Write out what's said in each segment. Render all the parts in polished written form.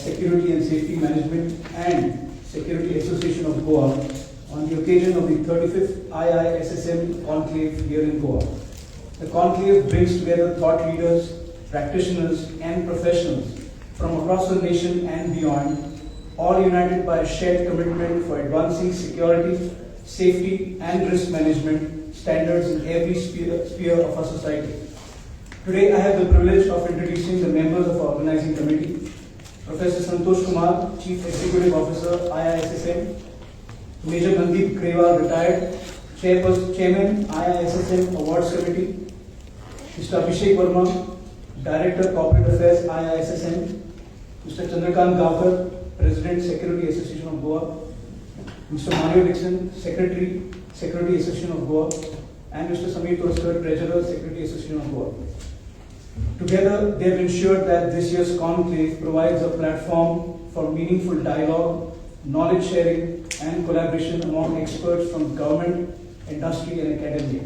Security and Safety Management and Security Association of Goa on the occasion of the 35th IISSM Conclave here in Goa. The conclave brings together thought leaders, practitioners and professionals from across the nation and beyond, all united by a shared commitment for advancing security, safety and risk management standards in every sphere of our society. Today I have the privilege of introducing the members of our organizing committee. Professor Santosh Kumar, Chief Executive Officer, IISSM. Major Mandeep Grewal, retired Chairman, IISSM Awards Committee. Mr. Abhishek Verma, Director Corporate Affairs, IISSM. Mr. Chandrakant Gavkar, President, Security Association of Goa. Mr. Mario Dixon, Secretary, Security Association of Goa. And Mr. Samir Toskar, Treasurer, Security Association of Goa. Together, they have ensured that this year's conclave provides a platform for meaningful dialogue, knowledge sharing, and collaboration among experts from government, industry, and academia.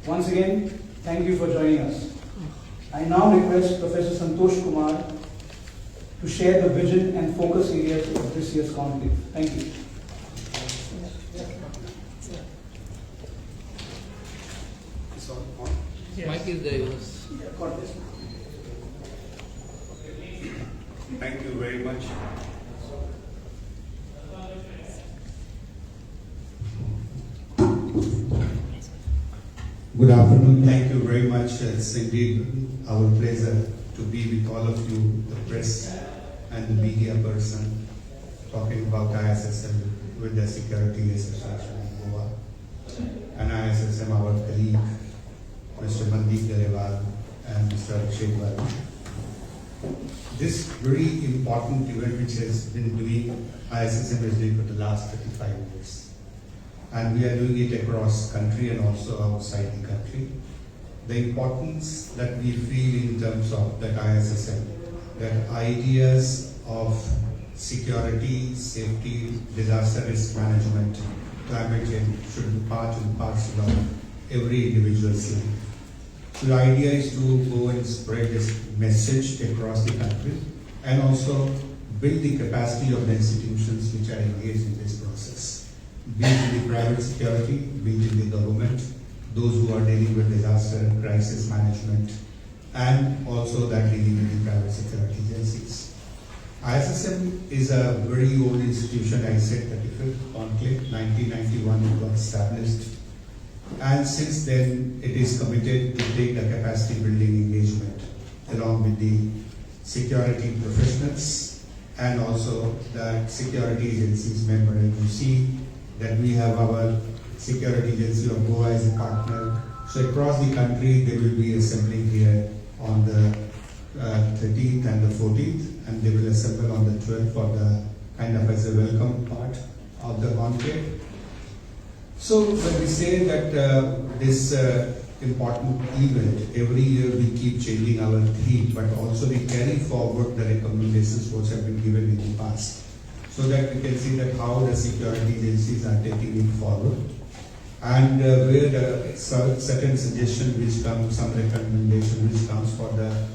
Once again, thank you for joining us. I now request Professor Santosh Kumar to share the vision and focus areas of this year's conclave. Thank you. Mike is there. Thank you very much. Good afternoon. Thank you very much. It's indeed our pleasure to be with all of you, the press and the media person, talking about IISSM with the Security Association of Goa and IISSM, our colleague, Mr. Mandeep Grewal and Mr. Abhishek Verma. This very important event which has been doing, IISSM is doing for the last 35 years. And we are doing it across country and also outside the country. The importance that we feel in terms of that IISSM, that ideas of security, safety, disaster risk management, climate change should be part and parcel of every individual's life. So the idea is to go and spread this message across the country and also build the capacity of the institutions which are engaged in this process, be it in the private security, be it in the government, those who are dealing with disaster and crisis management, and also that dealing with the private security agencies. IISSM is a very old institution. I said 35th conclave, 1991 it was established. And since then, it is committed to take the capacity building engagement along with the security professionals and also the security agencies member. And you see that we have our security agency of Goa as a partner. So across the country, they will be assembling here on the 13th and the 14th, and they will assemble on the 12th for the kind of as a welcome part of the conclave. So when we say that this important event, every year we keep changing our theme, but also we carry forward the recommendations which have been given in the past, so that we can see that how the security agencies are taking it forward, and where the certain suggestion which comes, some recommendation which comes for the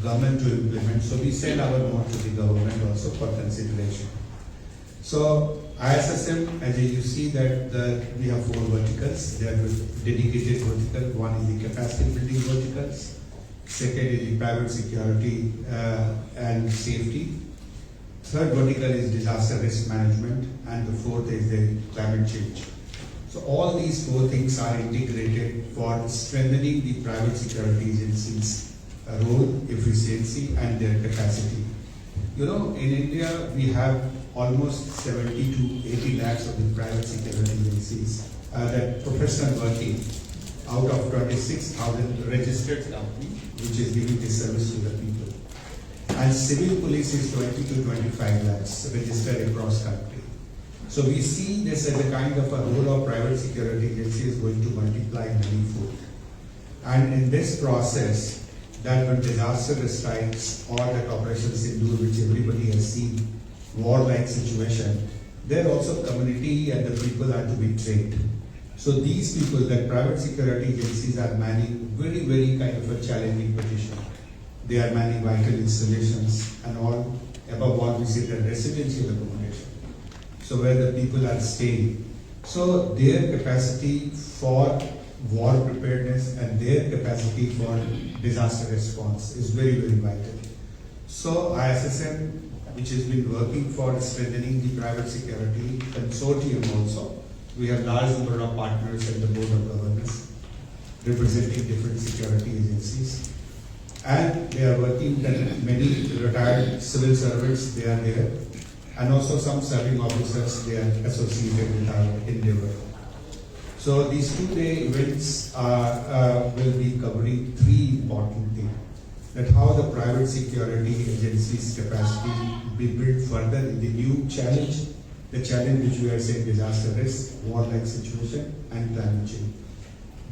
government to implement. So we send our note to the government also for consideration. So IISSM, as you see that we have 4 verticals. They are dedicated vertical. One is the capacity building verticals. Second is the private security and safety. Third vertical is disaster risk management, and the fourth is the climate change. So all these 4 things are integrated for strengthening the private security agencies' role, efficiency, and their capacity. You know, in India we have almost 70 to 80 lakhs of the private security agencies that professional working out of 26,000 registered companies, which is giving the service to the people. And civil police is 20 to 25 lakhs registered across country. So we see this as a kind of a role of private security agency is going to multiply manyfold. And in this process, that when disaster strikes or that Operation Sindoor, which everybody has seen, war-like situation, there also community and the people are to be trained. So these people, that private security agencies are manning very, very kind of a challenging position. They are manning vital installations and all, above all we say the residential accommodation. So where the people are staying. So their capacity for war preparedness and their capacity for disaster response is very, very vital. So ISSM, which has been working for strengthening the private security consortium also, we have large number of partners at the board of governors representing different security agencies. And they are working, many retired civil servants, they are there. And also some serving officers, they are associated with our endeavor. So these 2-day events will be covering 3 important things. That how the private security agencies' capacity be built further in the new challenge, the challenge which we are saying disaster risk, war-like situation, and climate change.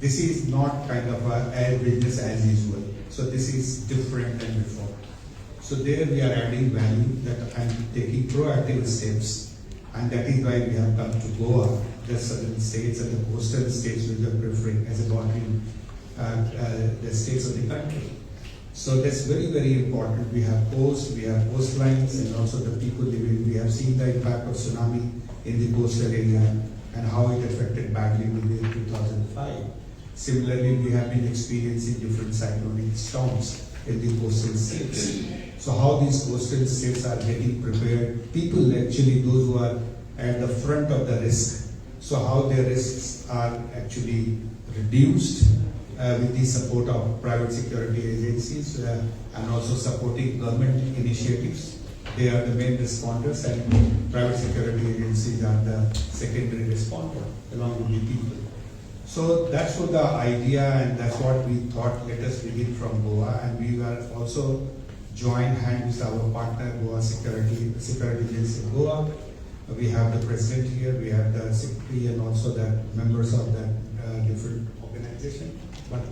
This is not kind of a business as usual. So this is different than before. So there we are adding value that I'm taking proactive steps, and that is why we have come to Goa, the southern states and the coastal states which are preferring as a boundary, the states of the country. So that's very, very important. We have coast, we have coastlines, and also the people living. We have seen the impact of tsunami in the coastal area and how it affected badly in the year 2005. Similarly, we have been experiencing different cyclonic storms in the coastal states. So how these coastal states are getting prepared, people actually, those who are at the front of the risk, so how their risks are actually reduced with the support of private security agencies and also supporting government initiatives. They are the main responders and private security agencies are the secondary responder along with the people. So that's what the idea, and that's what we thought, let us begin from Goa, and we were also joined hands with our partner Goa Security Agency of Goa. We have the president here, we have the secretary and also the members of that different organization, but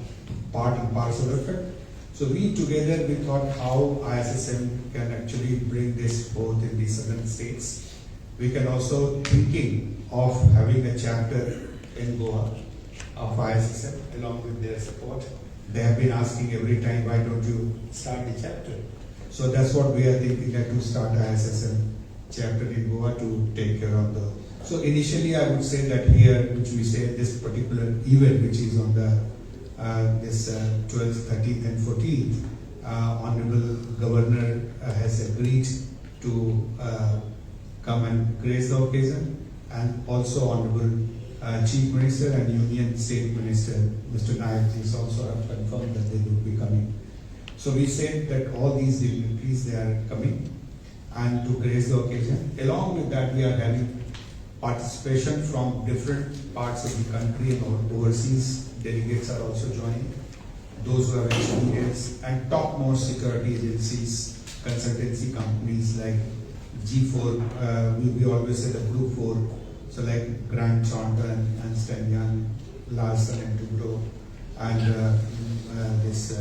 part and parcel of it. So we together, we thought how ISSM can actually bring this forth in the southern states. We can also thinking of having a chapter in Goa of ISSM along with their support. They have been asking every time, why don't you start the chapter? So that's what we are thinking, that to start ISSM chapter in Goa to take care of the. So initially I would say that here, which we say this particular event, which is on the this 12th, 13th and 14th, Honorable Governor has agreed to come and grace the occasion, and also Honorable Chief Minister and Union State Minister, Mr. Nayak is also have confirmed that they will be coming. So we said that all these dignitaries, they are coming and to grace the occasion. Along with that, we are having participation from different parts of the country and overseas delegates are also joining. Those who have experience and top-most security agencies, consultancy companies like G4, we always say the Group 4, so like Grant Thornton and Young, Larsen and Dubrow, and this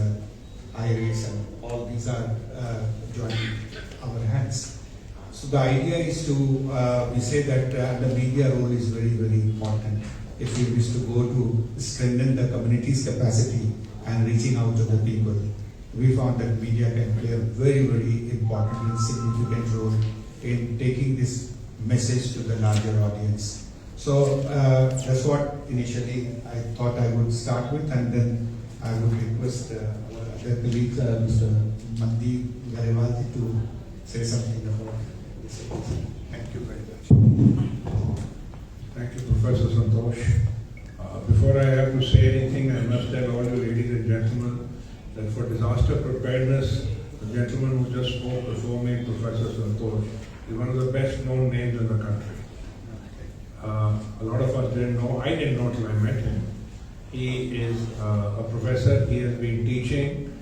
IRIS, and all these are joining our hands. So the idea is to, we say that the media role is very, very important. If we wish to go to strengthen the community's capacity and reaching out to the people, we found that media can play a very, very important and significant role in taking this message to the larger audience. So that's what initially I thought I would start with, and then I would request our other colleague, Mr. Mandeep Garewal, to say something about this. Thank you very much. Thank you, Professor Santosh. Before I have to say anything, I must tell all you ladies and gentlemen that for disaster preparedness, the gentleman who just spoke before me, Professor Santosh, is one of the best known names in the country. A lot of us didn't know. I didn't know till I met him. He is a professor. He has been teaching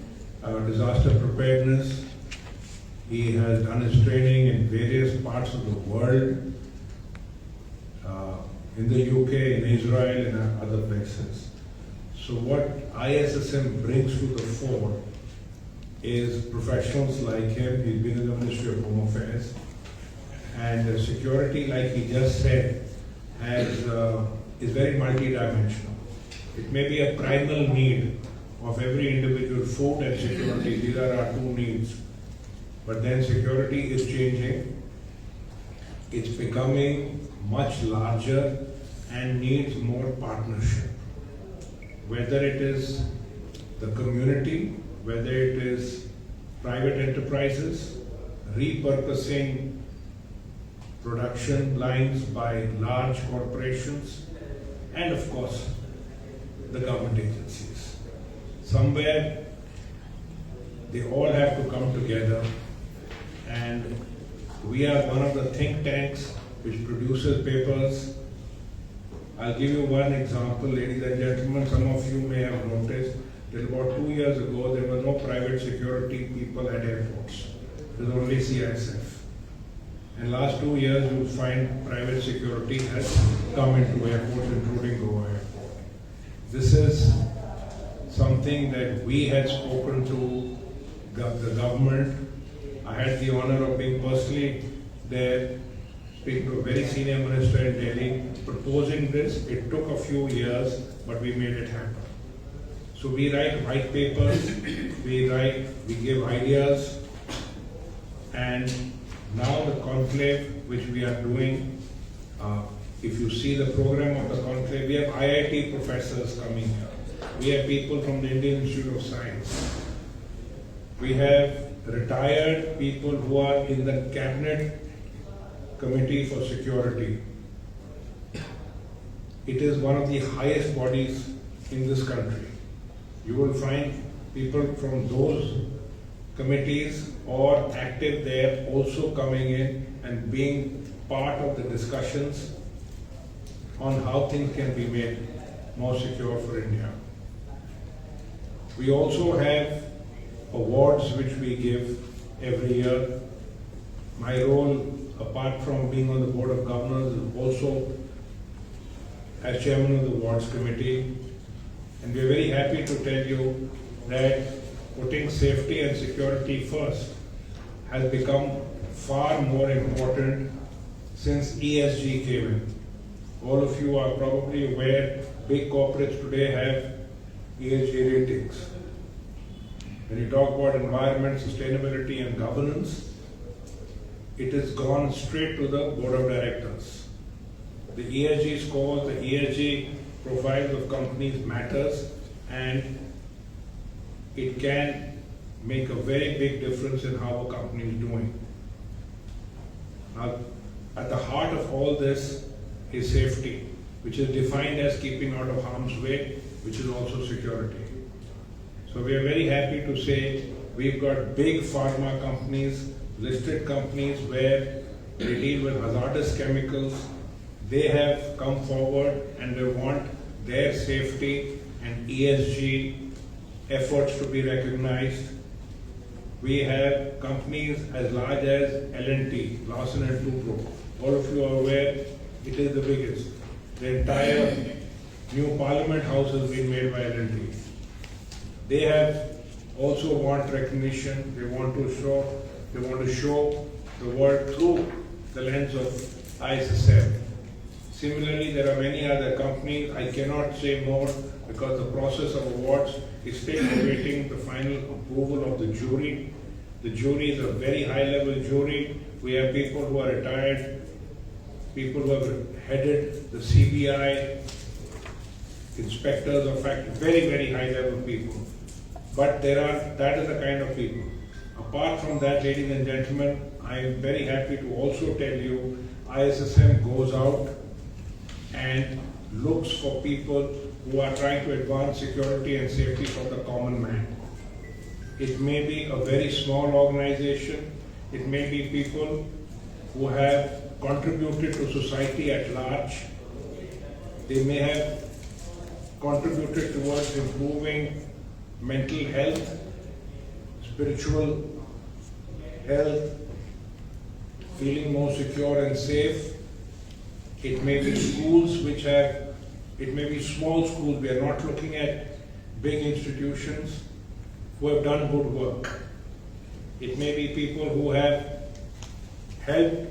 disaster preparedness. He has done his training in various parts of the world, in the UK, in Israel, and other places. So what ISSM brings to the fore is professionals like him. He's been in the Ministry of Home Affairs. And security, like he just said, is very multidimensional. It may be a primal need of every individual. Food and security, these are our two needs. But then security is changing. It's becoming much larger and needs more partnership. Whether it is the community, whether it is private enterprises, repurposing production lines by large corporations, and of course, the government agencies. Somewhere, they all have to come together, and we are one of the think tanks which produces papers. I'll give you one example, ladies and gentlemen. Some of you may have noticed that about 2 years ago, there were no private security people at airports. There was only CISF. And last 2 years, you'll find private security has come into airports, including Goa Airport. This is something that we had spoken to the government. I had the honor of being personally there, speaking to a very senior minister in Delhi, proposing this. It took a few years, but we made it happen. So we write white papers, we give ideas, and now the conclave which we are doing, if you see the program of the conclave, we have IIT professors coming here. We have people from the Indian Institute of Science. We have retired people who are in the cabinet committee for security. It is one of the highest bodies in this country. You will find people from those committees or active there also coming in and being part of the discussions on how things can be made more secure for India. We also have awards which we give every year. My role, apart from being on the Board of Governors, is also as Chairman of the Awards Committee. And we are very happy to tell you that putting safety and security first has become far more important since ESG came in. All of you are probably aware big corporates today have ESG ratings. When you talk about environment, sustainability and governance, it has gone straight to the board of directors. The ESG scores, the ESG profiles of companies matters, and it can make a very big difference in how a company is doing. Now, at the heart of all this is safety, which is defined as keeping out of harm's way, which is also security. So we are very happy to say we've got big pharma companies, listed companies where they deal with hazardous chemicals. They have come forward and they want their safety and ESG efforts to be recognized. We have companies as large as L&T, Larsen & Toubro. All of you are aware it is the biggest. The entire new Parliament House has been made by L&T. They have also want recognition. They want to show the world through the lens of ISSM. Similarly, there are many other companies. I cannot say more because the process of awards is still awaiting the final approval of the jury. The jury is a very high-level jury. We have people who are retired, people who have headed the CBI, inspectors of factories, very, very high-level people. But that is the kind of people. Apart from that, ladies and gentlemen, I am very happy to also tell you ISSM goes out and looks for people who are trying to advance security and safety for the common man. It may be a very small organization. It may be people who have contributed to society at large. They may have contributed towards improving mental health, spiritual health, feeling more secure and safe. It may be schools it may be small schools. We are not looking at big institutions who have done good work. It may be people who have helped.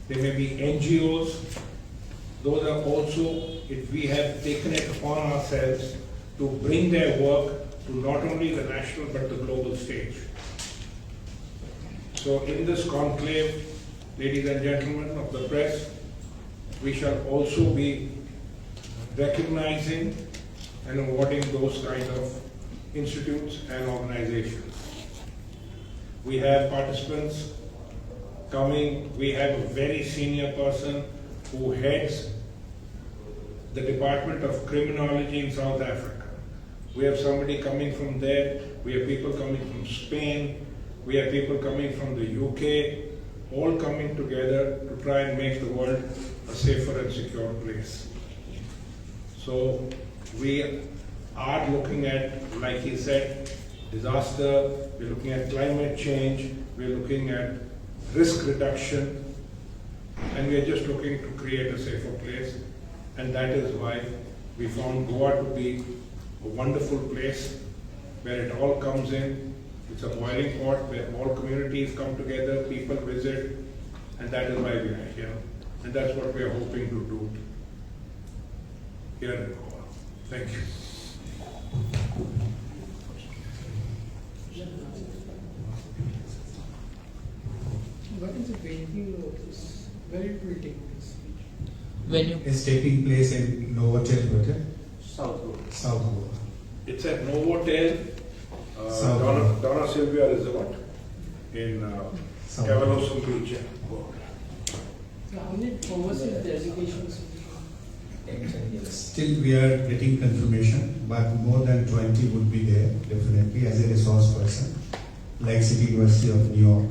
There may be NGOs. Those are also, if we have taken it upon ourselves to bring their work to not only the national but the global stage. So in this conclave, ladies and gentlemen of the press, we shall also be recognizing and awarding those kind of institutes and organizations. We have participants coming. We have a very senior person who heads the Department of Criminology in South Africa. We have somebody coming from there. We have people coming from Spain. We have people coming from the UK, all coming together to try and make the world a safer and secure place. So we are looking at, like he said, disaster, we're looking at climate change, we're looking at risk reduction, and we're just looking to create a safer place. And that is why we found Goa to be a wonderful place where it all comes in. It's a boiling pot where all communities come together, people visit, and that is why we are here. And that's what we are hoping to do here in Goa. Thank you. What is the venue of this? Where it will take place? Venue. It's taking place in Novotel Hotel, South Goa. South Goa. It's at Novotel, South Donna Sylvia Resort in South Cavalosum Beach, Goa. So how many overseas delegations? Still we are getting confirmation, but more than 20 would be there, definitely, as a resource person, like City University of New York.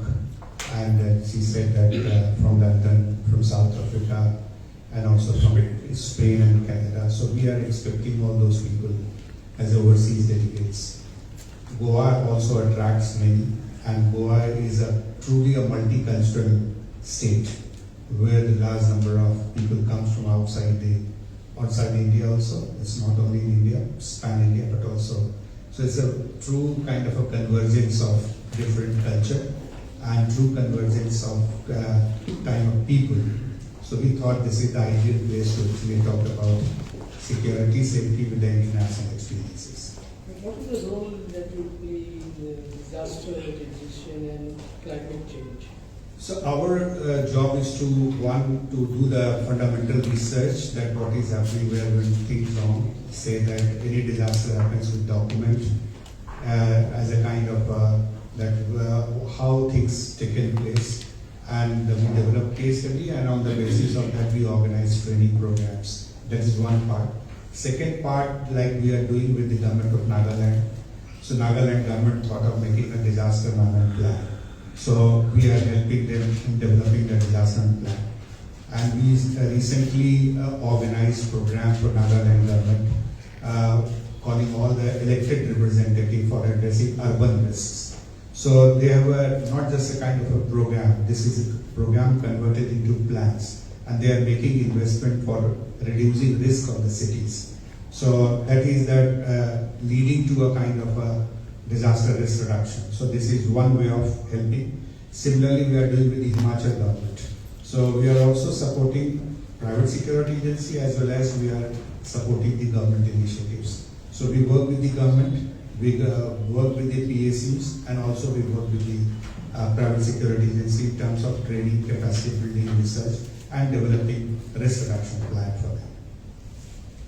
And she said that from London, from South Africa, and also from Spain and Canada. So we are expecting all those people as overseas delegates. Goa also attracts many, and Goa is truly a multicultural state where the large number of people comes from outside India also. It's not only in India, it's pan-India, but also. So it's a true kind of a convergence of different culture and true convergence of time of people. So we thought this is the ideal place to actually talk about security, safety with the international experiences. What is the role that you play in the disaster mitigation and climate change? So our job is to do the fundamental research that what is happening, where when things wrong, say that any disaster happens, we document as a kind of how things taken place, and we develop case study, and on the basis of that we organize training programs. That is one part. Second part, like we are doing with the government of Nagaland. So Nagaland government thought of making a disaster management plan. So we are helping them in developing the disaster plan. And we recently organized program for Nagaland government, calling all the elected representatives for addressing urban risks. So they have not just a kind of a program, this is a program converted into plans, and they are making investment for reducing risk of the cities. So that is leading to a kind of a disaster risk reduction. So this is one way of helping. Similarly, we are doing with the Himachal government. So we are also supporting private security agency as well as we are supporting the government initiatives. So we work with the government, we work with the PSUs, and also we work with the private security agency in terms of training, capacity building, research, and developing risk reduction plan for them.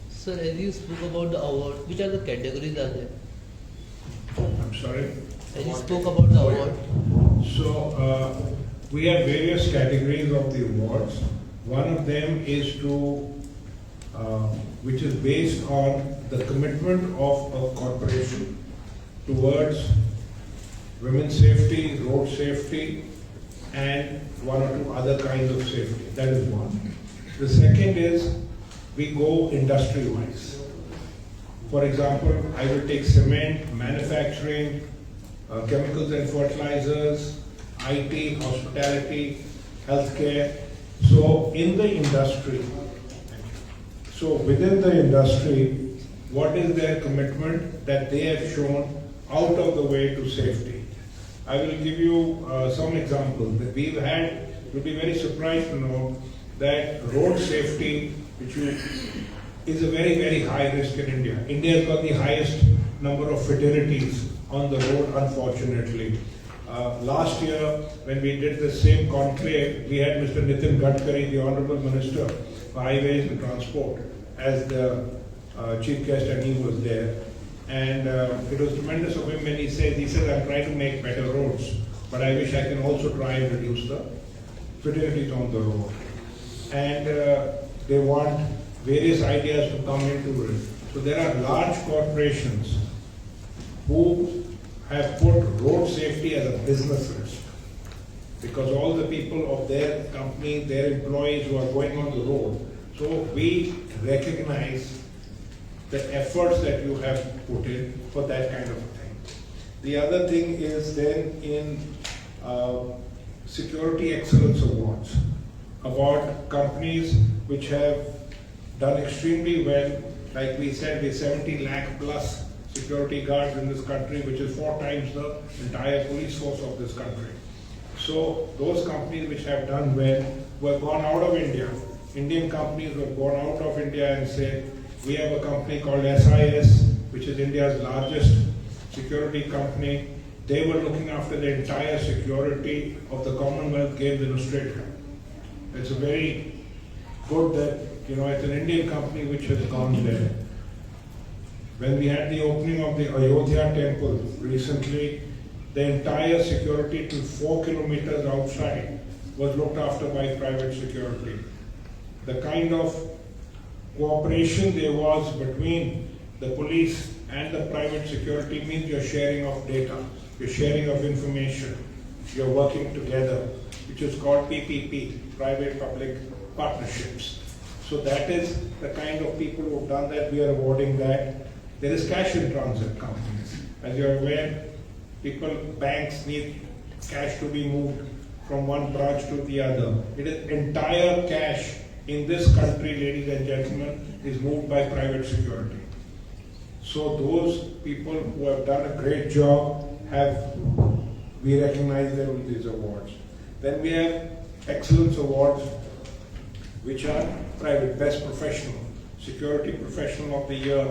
Sir, as you spoke about the award, which are the categories are there? I'm sorry? As you spoke about the award, So we have various categories of the awards. One of them is which is based on the commitment of a corporation towards women's safety, road safety, and one or two other kinds of safety. That is one. The second is we go industry-wise. For example, I will take cement, manufacturing, chemicals and fertilizers, IT, hospitality, healthcare. So in the industry, within the industry, what is their commitment that they have shown out of the way to safety? I will give you some examples that we've had. You'll be very surprised to know that road safety, is a very, very high risk in India. India has got the highest number of fatalities on the road, unfortunately. Last year, when we did the same conclave, we had Mr. Nitin Gadkari, the Honorable Minister for Highways and Transport, as the chief guest, and he was there. And it was tremendous of him when he said, I'm trying to make better roads, but I wish I can also try and reduce the fatalities on the road. And they want various ideas to come into it. So there are large corporations who have put road safety as a business risk, because all the people of their company, their employees who are going on the road. So we recognize the efforts that you have put in for that kind of a thing. The other thing is then in Security Excellence Awards, about companies which have done extremely well. Like we said, we're 70 lakh plus security guards in this country, which is 4 times the entire police force of this country. So those companies which have done well were gone out of India. Indian companies were gone out of India and said, we have a company called SIS, which is India's largest security company. They were looking after the entire security of the Commonwealth Games in Australia. It's a very good that, it's an Indian company which has gone there. When we had the opening of the Ayodhya temple recently, the entire security to 4 kilometers outside was looked after by private security. The kind of cooperation there was between the police and the private security means you're sharing of data, you're sharing of information, you're working together, which is called PPP, private-public partnerships. So that is the kind of people who have done that. We are awarding that. There is cash in transit companies. As you're aware, banks need cash to be moved from one branch to the other. It is entire cash in this country, ladies and gentlemen, is moved by private security. So those people who have done a great job we recognize them with these awards. Then we have excellence awards, which are private, best professional, security professional of the year,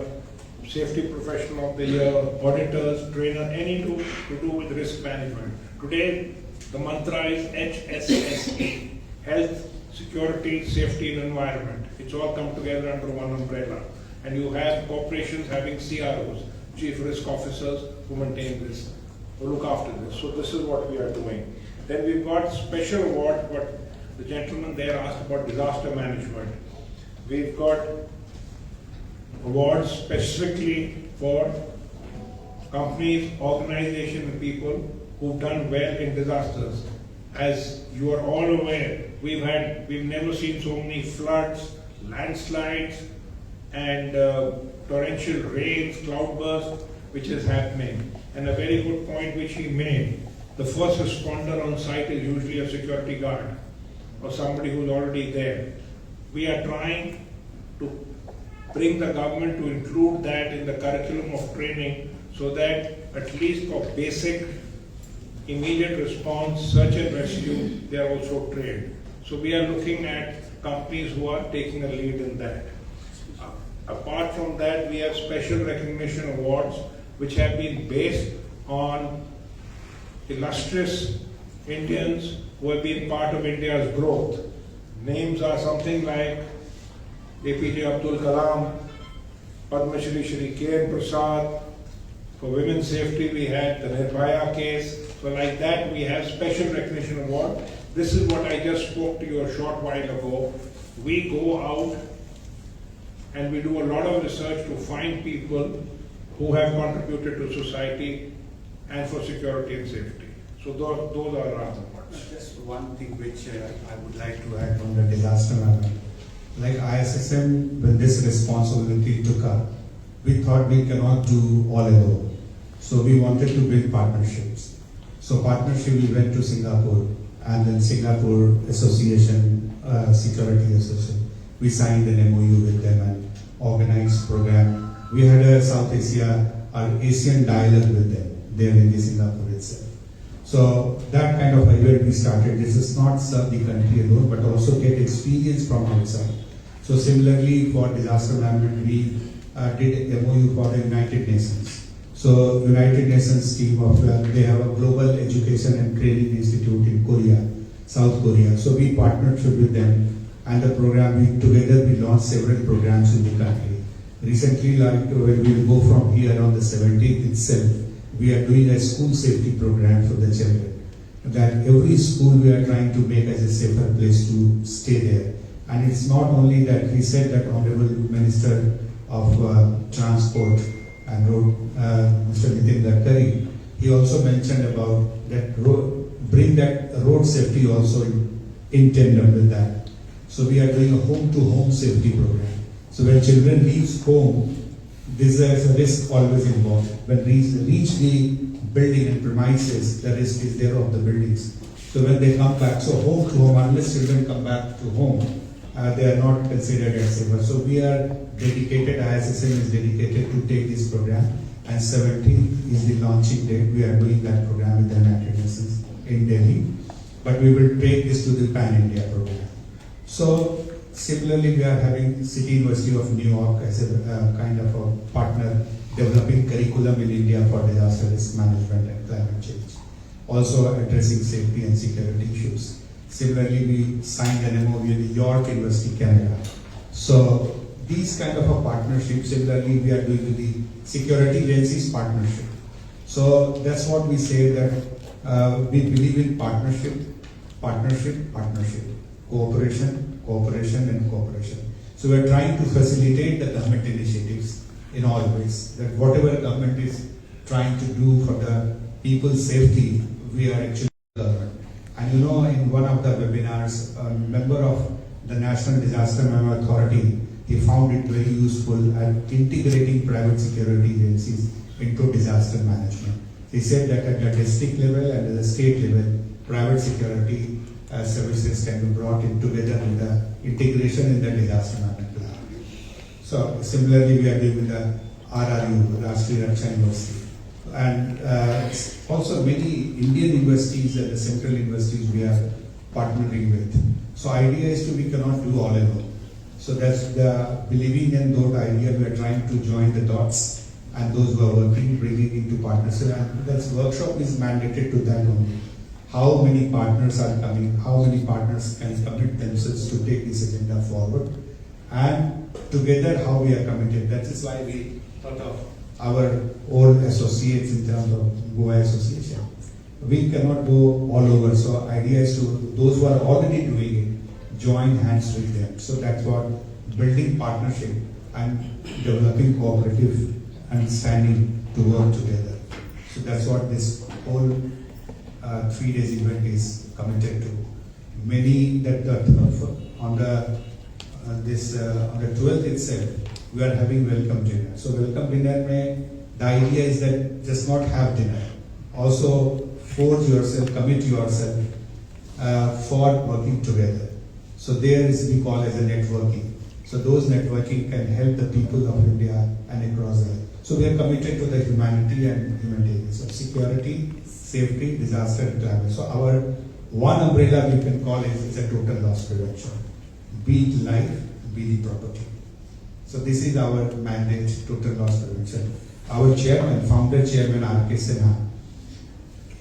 safety professional of the year, auditors, trainer, any to do with risk management. Today, the mantra is HSSA, health, security, safety and environment. It's all come together under one umbrella. And you have corporations having CROs, chief risk officers, who maintain this, who look after this. So this is what we are doing. Then we've got special award, what the gentleman there asked about disaster management. We've got awards specifically for companies, organizations and people who've done well in disasters. As you are all aware, we've never seen so many floods, landslides, and torrential rains, cloudbursts, which is happening. And a very good point which he made, the first responder on site is usually a security guard or somebody who's already there. We are trying to bring the government to include that in the curriculum of training so that at least for basic immediate response, search and rescue, they are also trained. So we are looking at companies who are taking a lead in that. Apart from that, we have special recognition awards which have been based on illustrious Indians who have been part of India's growth. Names are something like APJ Abdul Kalam, Padma Shri Shri K. N. Prasad. For women's safety, we had the Nirbhaya case. So like that, we have special recognition award. This is what I just spoke to you a short while ago. We go out and we do a lot of research to find people who have contributed to society and for security and safety. So those are our awards. Just one thing which I would like to add on the disaster management. Like ISSM, when this responsibility took up, we thought we cannot do all alone. So we wanted to build partnerships. So partnership, we went to Singapore, and then Singapore Association, Security Association. We signed an MOU with them and organized program. We had a South Asia, our Asian dialogue with them there in the Singapore itself. So that kind of event we started. This is not serve the country alone, but also get experience from outside. So similarly for disaster management, we did a MOU for the United Nations. So United Nations team of they have a global education and training institute in Korea, South Korea. So we partnered with them, and the program we launched several programs in the country. Recently, like when we go from here on the 17th itself, we are doing a school safety program for the children. That every school we are trying to make as a safer place to stay there. And it's not only that, we said that Honorable Minister of Transport and Road, Mr. Nitin Gadkari, he also mentioned about that bring that road safety also in tandem with that. So we are doing a home-to-home safety program. So when children leave home, there's a risk always involved. When reach the building and premises, the risk is there of the buildings. So when they come back, so home to home, unless children come back to home, they are not considered as safer. So we are dedicated, ISSM is dedicated to take this program, and 17th is the launching date. We are doing that program with the United Nations in Delhi, but we will take this to the Pan-India program. So similarly, we are having City University of New York as a kind of a partner, developing curriculum in India for disaster risk management and climate change. Also addressing safety and security issues. Similarly, we signed an MOU with York University, Canada. So these kind of a partnership, similarly we are doing with the security agencies partnership. So that's what we say, that we believe in partnership, cooperation and cooperation. So we are trying to facilitate the government initiatives in all ways, that whatever government is trying to do for the people's safety, we are actually government. And you know, in one of the webinars, a member of the National Disaster Management Authority, he found it very useful at integrating private security agencies into disaster management. He said that at the district level and at the state level, private security services can be brought in together in the integration in the disaster management plan. So similarly, we are doing with the RRU, Rashtriya Raksha University. And also many Indian universities and the central universities we are partnering with. So idea is we cannot do all alone. So that's the believing in those idea, we are trying to join the dots, and those who are working, bringing into partnership. And that workshop is mandated to that only. How many partners are coming, how many partners can commit themselves to take this agenda forward, and together how we are committed. That is why we thought of our old associates in terms of Goa Association. We cannot go all over, so idea is to those who are already doing it, join hands with them. So that's what building partnership and developing cooperative understanding to work together. So that's what this whole 3 days event is committed to. Many that on the 12th itself, we are having welcome dinner. So welcome dinner, the idea is that just not have dinner. Also force yourself, commit yourself for working together. So there is we call as a networking. So those networking can help the people of India and across the world. So we are committed to the humanity and humanitarian. So security, safety, disaster and climate. So our one umbrella we can call is a total loss prevention. Be it life, be the property. So this is our mandate, total loss prevention. Our chairman, founder chairman R.K. Sinha,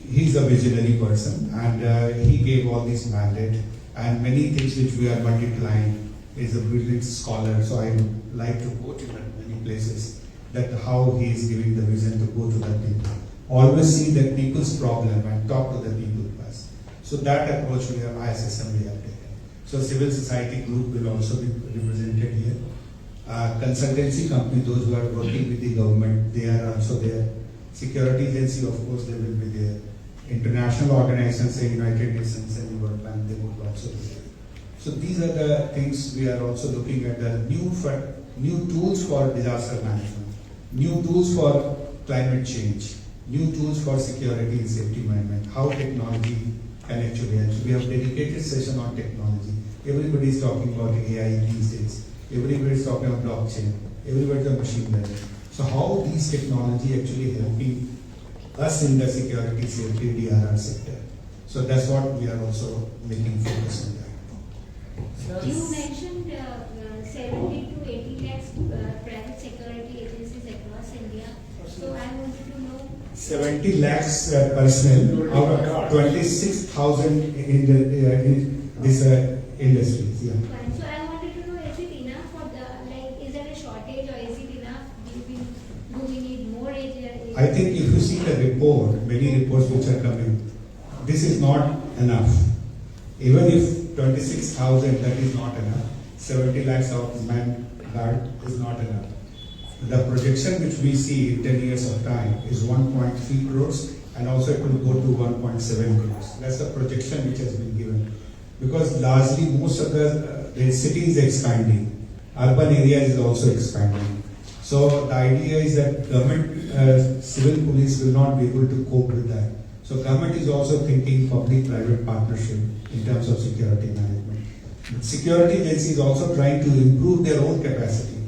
he's a visionary person, and he gave all this mandate, and many things which we are multiplying. Is a brilliant scholar, so I would like to quote him at many places, that how he is giving the vision to go to the people. Always see the people's problem and talk to the people first. So that approach we have, ISSM we have taken. So civil society group will also be represented here. Consultancy company, those who are working with the government, they are also there. Security agency, of course, they will be there. International organizations, say United Nations and the World Bank, they would also be there. So these are the things we are also looking at, the new tools for disaster management, new tools for climate change, new tools for security and safety management, how technology can actually help. So we have dedicated session on technology. Everybody is talking about AI these days. Everybody is talking about blockchain. Everybody is on machine learning. So how these technology actually helping us in the security, safety, DRR sector. So that's what we are also making focus on that. You mentioned 70 to 80 lakhs private security agencies across India. So I wanted to know. 70 lakhs personnel out of 26,000 in this industries. Yeah. Fine. So I wanted to know, is it enough for the, like, is there a shortage or is it enough? Do we need more agents? I think if you see the report, many reports which are coming, this is not enough. Even if 26,000, that is not enough. 70 lakhs of man guard is not enough. The projection which we see in 10 years of time is 1.3 crores and also it will go to 1.7 crores. That's the projection which has been given. Because largely most of the city is expanding. Urban areas is also expanding. So the idea is that government, civil police will not be able to cope with that. So government is also thinking public-private partnership in terms of security management. But security agencies is also trying to improve their own capacity.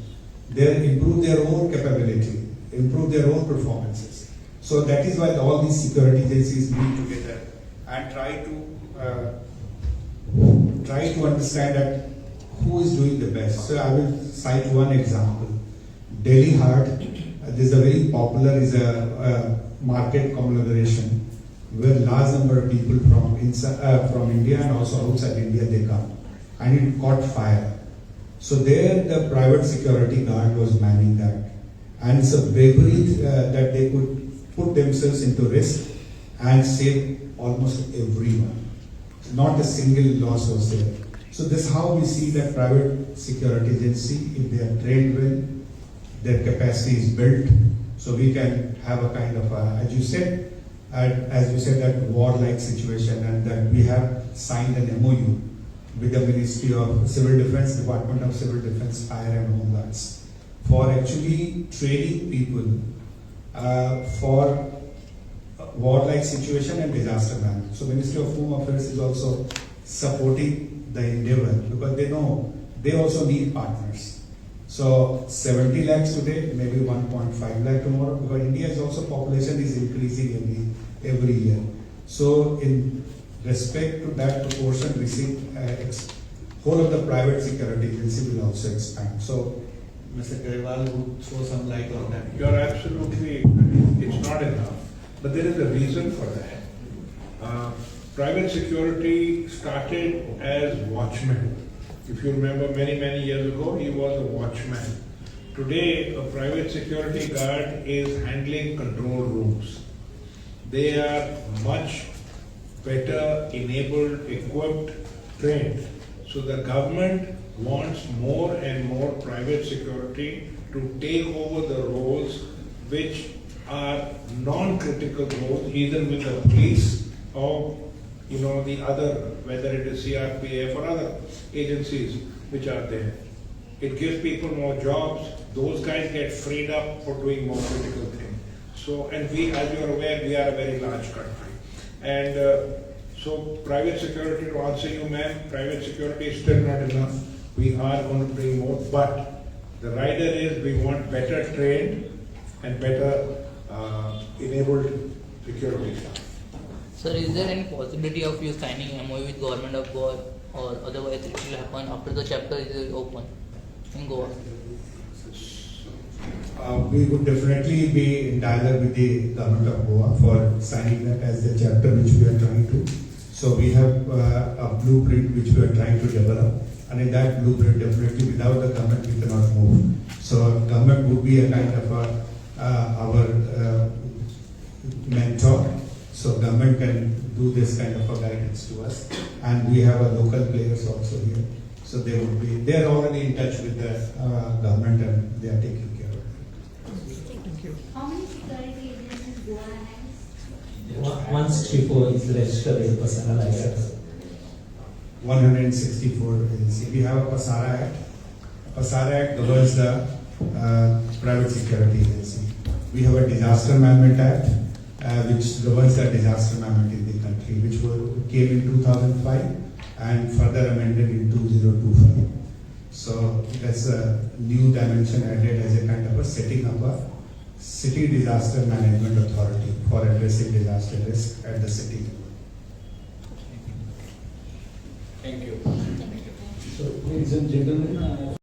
They improve their own capability, improve their own performances. So that is why all these security agencies meet together and try to understand that who is doing the best. So I will cite one example. Delhi Heart, this is a very popular market conglomeration where large number of people from India and also outside India they come, and it caught fire. So there the private security guard was manning that, and it's a bravery that they could put themselves into risk and save almost everyone. Not a single loss was there. So this is how we see that private security agency, if they are trained well, their capacity is built, so we can have a kind of, as you said, that war-like situation, and that we have signed an MOU with the Ministry of Civil Defense, Department of Civil Defense, Fire and Home Guards, for actually training people for war-like situation and disaster management. So Ministry of Home Affairs is also supporting the endeavor because they know they also need partners. So 70 lakhs today, maybe 1.5 lakh tomorrow, because India's also population is increasing every year. So in respect to that proportion, we see whole of the private security agency will also expand. So Mr. Grewal would throw some light on that. You're absolutely, it's not enough, but there is a reason for that. Private security started as watchmen. If you remember many years ago, he was a watchman. Today, a private security guard is handling control rooms. They are much better enabled, equipped, trained. So the government wants more and more private security to take over the roles which are non-critical roles, either with the police or the other, whether it is CRPF or other agencies which are there. It gives people more jobs. Those guys get freed up for doing more critical things. So, and we, as you are aware, we are a very large country. And so private security, to answer you ma'am, private security is still not enough. We are going to bring more, but the rider is we want better trained and better enabled security staff. Sir, is there any possibility of you signing MOU with Government of Goa, or otherwise it will happen after the chapter is open in Goa? We would definitely be in dialogue with the Government of Goa for signing that as the chapter which we are trying to. So we have a blueprint which we are trying to develop, and in that blueprint definitely without the government we cannot move. So government would be a kind of our mentor. So government can do this kind of a guidance to us, and we have a local players also here. So they are already in touch with the government and they are taking care of it. How many security agencies Goa has? 164 is registered with the Pasara license. 164 agency. We have a Pasara Act. Pasara Act governs the private security agency. We have a Disaster Management Act, which governs the disaster management in the country, which came in 2005 and further amended in 2025. So that's a new dimension added as a kind of a setting up a city disaster management authority for addressing disaster risk at the city. Thank you. Thank you. So, ladies and gentlemen,